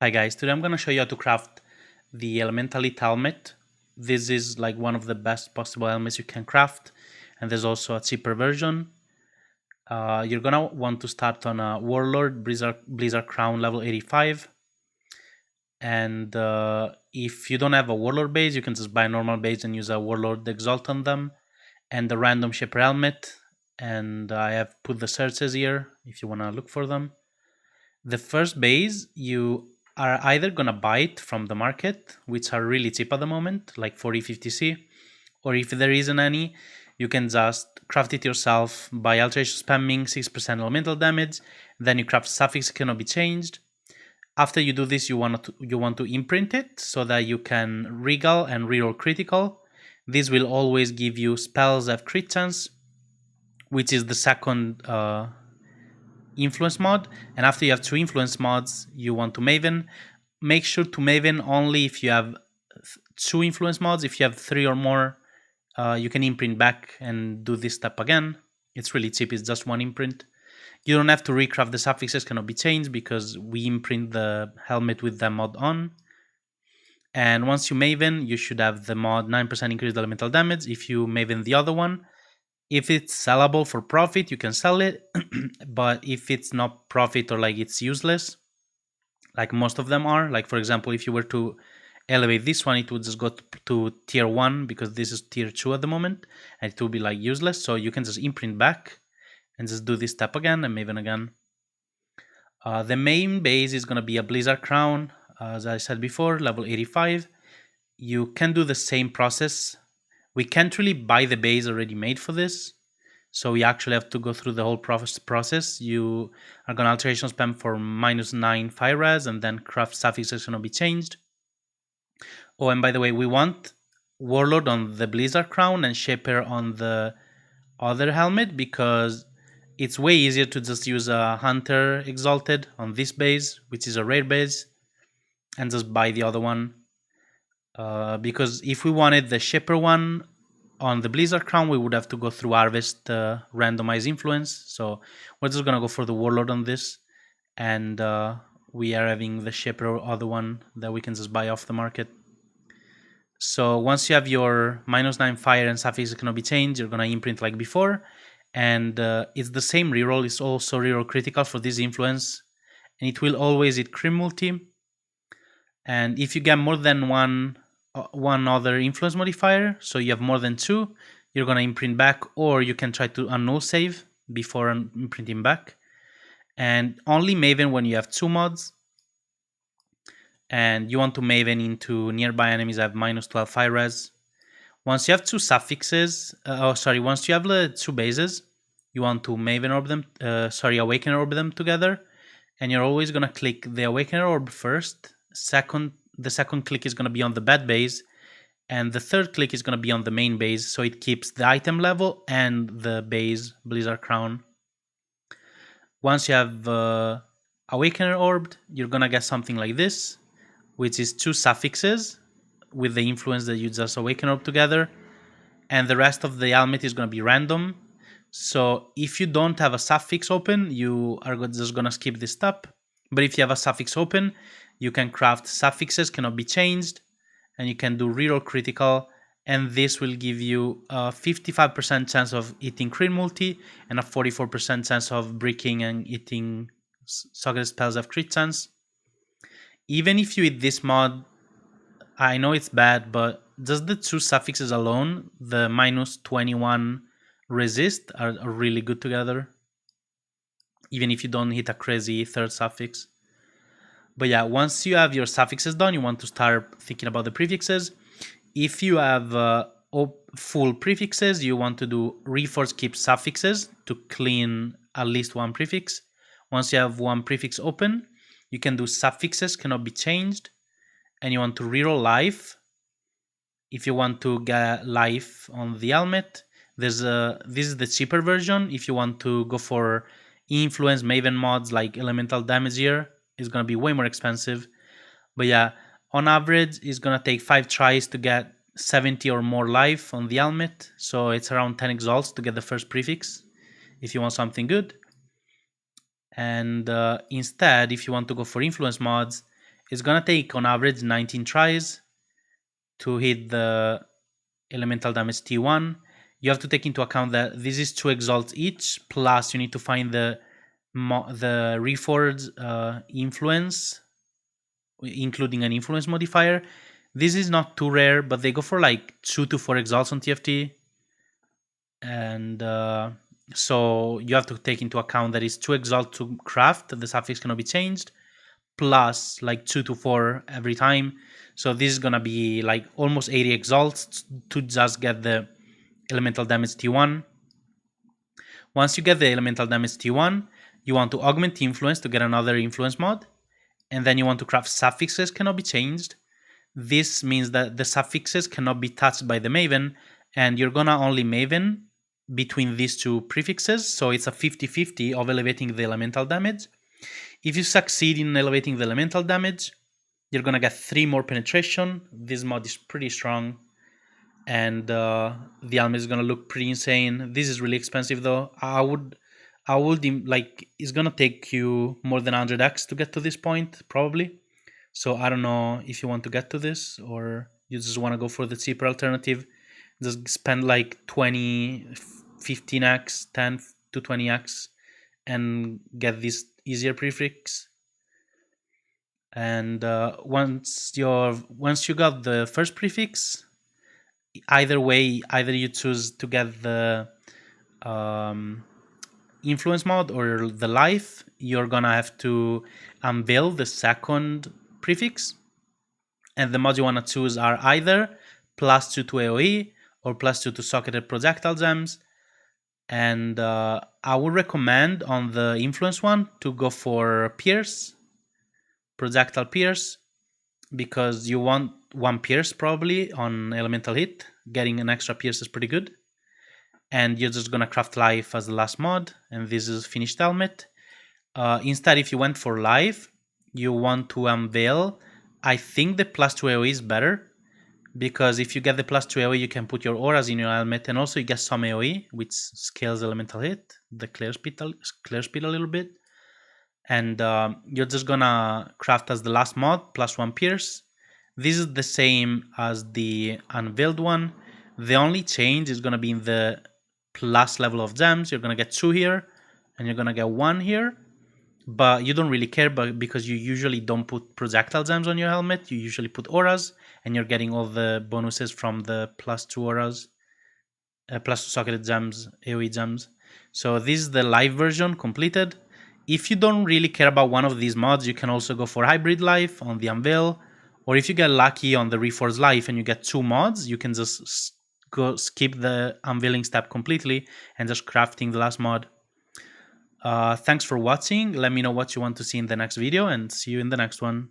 Hi guys, today I'm going to show you how to craft the Elemental Elite helmet. This is like one of the best possible helmets you can craft, and there's also a cheaper version. You're going to want to start on a Warlord Blizzard Crown level 85, and if you don't have a Warlord base, you can just buy a normal base and use a Warlord Exalt on them, and the random Shaper helmet, and I have put the searches here if you want to look for them. The first base, you are either going to buy it from the market, which are really cheap at the moment, like 40-50C, or if there isn't any, you can just craft it yourself by alteration spamming 6% elemental damage. Then you craft suffix cannot be changed. After you do this, you want to imprint it so that you can regal and reroll critical. This will always give you spells that have crit chance, which is the second influence mod. And after you have two influence mods, you want to Maven. Make sure to Maven only if you have two influence mods. If you have three or more, you can imprint back and do this step again. It's really cheap, it's just one imprint. You don't have to recraft, the suffixes cannot be changed because we imprint the helmet with the mod on. And once you Maven, you should have the mod 9% increased elemental damage. If you Maven the other one, if it's sellable for profit, you can sell it. But if it's not profit or like it's useless, like most of them are, like for example, if you were to elevate this one, it would just go to tier 1 because this is tier 2 at the moment, and it will be like useless. So you can just imprint back and just do this step again and Maven again. The main base is going to be a Blizzard Crown, as I said before, level 85. You can do the same process. We can't really buy the base already made for this, so we actually have to go through the whole process. You are going to alteration spam for -9 fire res, and then craft suffixes cannot be changed. Oh, and by the way, we want Warlord on the Blizzard Crown and Shaper on the other helmet because it's way easier to just use a Hunter Exalted on this base, which is a rare base, and just buy the other one. Because if we wanted the Shaper one on the Blizzard Crown, we would have to go through Harvest randomize influence. So we're just gonna go for the Warlord on this, and we are having the Shaper other one that we can just buy off the market. So once you have your -9 fire and suffix cannot be changed, you're gonna imprint like before, and it's the same reroll. It's also reroll critical for this influence, and it will always hit crit multi. And if you get more than one other influence modifier, so you have more than two, you're gonna imprint back, or you can try to annul save before imprinting back. And only Maven when you have two mods, and you want to Maven into nearby enemies that have -12 fire res. Once you have two suffixes, once you have the two bases, you want to Maven orb them, Awakener orb them together, and you're always gonna click the Awakener orb first. The second click is gonna be on the bad base, and the third click is gonna be on the main base, so it keeps the item level and the base Blizzard Crown. Once you have Awakener orbed, you're gonna get something like this, which is two suffixes with the influence that you just Awaken orb together, and the rest of the helmet is gonna be random. So if you don't have a suffix open, you are just gonna skip this step. But if you have a suffix open, you can craft suffixes cannot be changed, and you can do reroll critical, and this will give you a 55% chance of hitting crit multi and a 44% chance of breaking and hitting socket spells of crit chance. Even if you hit this mod, I know it's bad, but just the two suffixes alone, the -21 resist, are really good together. Even if you don't hit a crazy third suffix. But yeah, once you have your suffixes done, you want to start thinking about the prefixes. If you have full prefixes, you want to do reforce keep suffixes to clean at least one prefix. Once you have one prefix open, you can do suffixes cannot be changed, and you want to reroll life. If you want to get life on the helmet, this is the cheaper version. If you want to go for influence Maven mods like elemental damage here, it's gonna be way more expensive. But yeah, on average, it's gonna take 5 tries to get 70 or more life on the helmet. So it's around 10 exalts to get the first prefix if you want something good. And instead, if you want to go for influence mods, It's gonna take on average 19 tries to hit the elemental damage T1. You have to take into account that this is 2 exalts each, plus you need to find the Reforged influence, including an influence modifier. This is not too rare, but they go for like 2 to 4 exalts on TFT. And so you have to take into account that it's 2 exalt to craft, the suffix cannot be changed, plus like 2 to 4 every time. So this is gonna be like almost 80 exalts to just get the elemental damage T1. Once you get the elemental damage T1, you want to augment influence to get another influence mod, and then you want to craft suffixes cannot be changed. This means that the suffixes cannot be touched by the Maven, and you're gonna only Maven between these two prefixes, so it's a 50-50 of elevating the elemental damage. If you succeed in elevating the elemental damage, you're gonna get 3 more penetration. This mod is pretty strong, and the helmet is gonna look pretty insane. This is really expensive though. I would like, it's gonna take you more than 100x to get to this point probably. So I don't know if you want to get to this or you just want to go for the cheaper alternative. Just spend like 20, 15x, 10 to 20x and get this easier prefix. And once you got the first prefix, either way, either you choose to get the influence mod or the life, you're gonna have to unveil the second prefix, and the mods you want to choose are either +2 to AoE or +2 to socketed projectile gems. And I would recommend on the influence one to go for Pierce, projectile Pierce, because you want 1 Pierce probably on elemental hit. Getting an extra Pierce is pretty good. And you're just gonna craft life as the last mod, and this is finished helmet. Instead, if you went for life, you want to unveil, I think the +2 AoE is better, because if you get the +2 AoE, you can put your auras in your helmet, and also you get some AoE, which scales elemental hit, the clear speed a little bit. And you're just gonna craft as the last mod, +1 Pierce. This is the same as the unveiled one. The only change is gonna be in the plus level of gems. You're gonna get 2 here, and you're gonna get 1 here. But you don't really care, because you usually don't put projectile gems on your helmet. You usually put auras, and you're getting all the bonuses from the +2 auras, +2 socketed gems, AoE gems. So this is the live version completed. If you don't really care about one of these mods, you can also go for hybrid life on the unveil, or if you get lucky on the reforged life and you get 2 mods, you can just go skip the unveiling step completely and just crafting the last mod. Thanks for watching. Let me know what you want to see in the next video, and see you in the next one.